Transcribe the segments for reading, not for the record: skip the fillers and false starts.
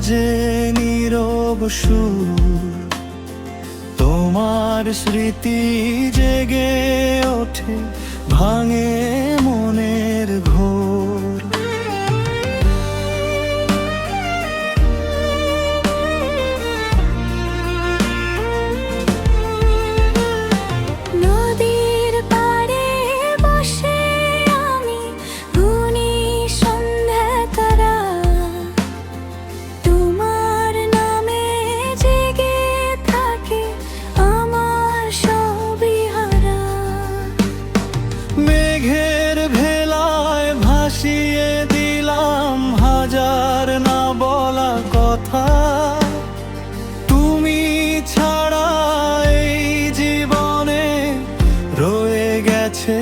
বাজে নীরব সুর, তোমার স্মৃতি জেগে ওঠে, ভাঙে মনের ঘোর। নদীর পাড়ে বসে আমি গুনি সন্ধ্যা তারা, তোমার নামে জেগে থাকে আমার সবই হারা। মেঘের ভেলায় ভাসিয়ে দিলাম হাজার না বলা কথা, তুমি ছাড়া এই জীবনে রয়ে গেছে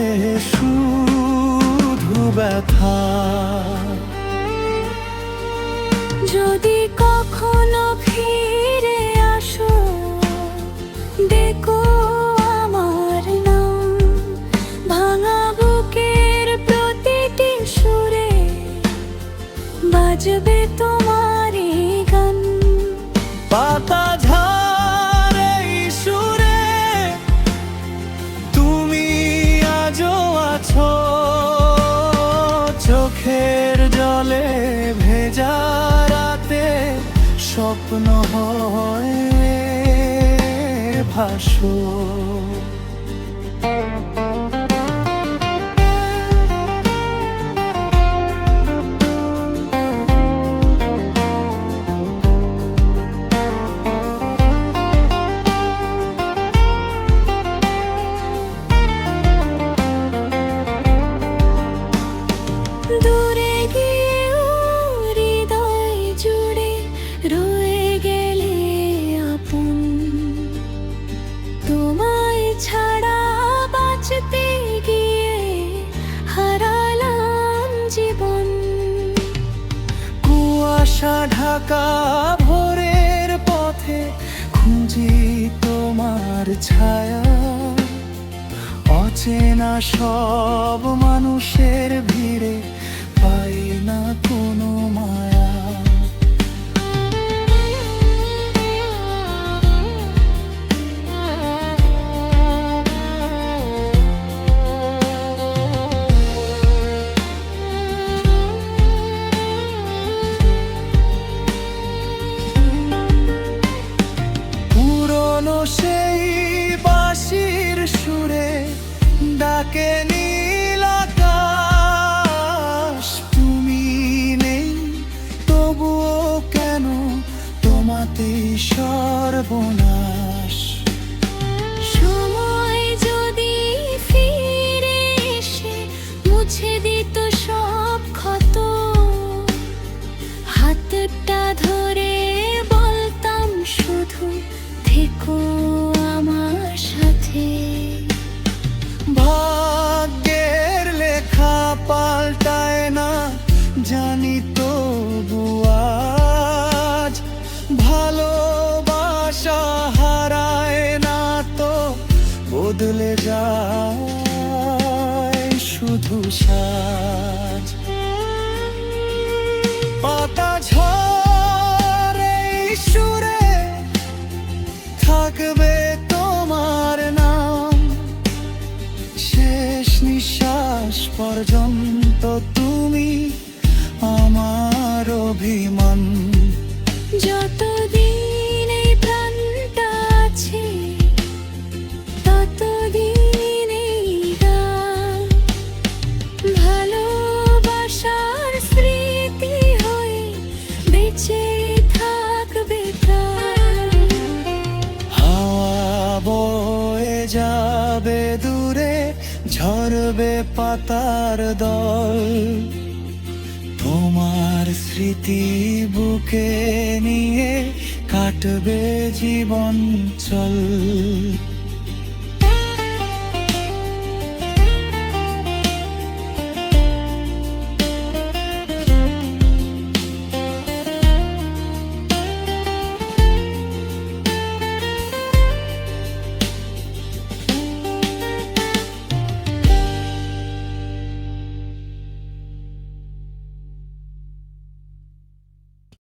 শুধু ব্যথা। যদি কখনো ফিরে আসো, ডেকো আমার নাম, ভাঙা বুকের প্রতিটি সুরে বাজবে তোমারই গান। পাতা ঝরে সুরে তুমি আজও আছো, চোখের জলে ভেজা রাতে স্বপ্ন হয় ভাসো। দূরে গিয়েও হৃদয় জুড়ে রয়ে গেলে আপন, তোমায় ছাড়া বাঁচতে গিয়ে হারালাম জীবন। কুয়াশা ঢাকা ভোরের পথে খুঁজি তোমার ছায়া, অচেনা সব মানুষের ভিড়ে পাই না কোনো মায়া। পুরনো সেই বাঁশির সুরে ডাকে নীল আকাশ, তুমি নেই তবুও কেন তোমাতেই সর্বনাশ। সময় যদি ফিরে এসে মুছে দিত সব ক্ষত, হাতটা ধরে বলতাম শুধু থেকো আমার সাথে। ভাগ্যের লেখা পাল্টায় না জানি তো আজ, ভালোবাসা হারায় না তো বদলে যায় শুধু সাজ। পাতা ঝরে সুরে থাকবে তোমার নাম, শেষ নিঃশ্বাস পর্যন্ত তুমি আমার অভিমান। যতদিন এই প্রাণটা আছে ততদিন এই গান, ভালোবাসার স্মৃতি হয়ে বেঁচে থাকবে প্রাণ। হাওয়া বয়ে যাবে দূরে, ঝরবে পাতার দল, তোমার স্মৃতি বুকে নিয়ে কাটবে জীবন চল।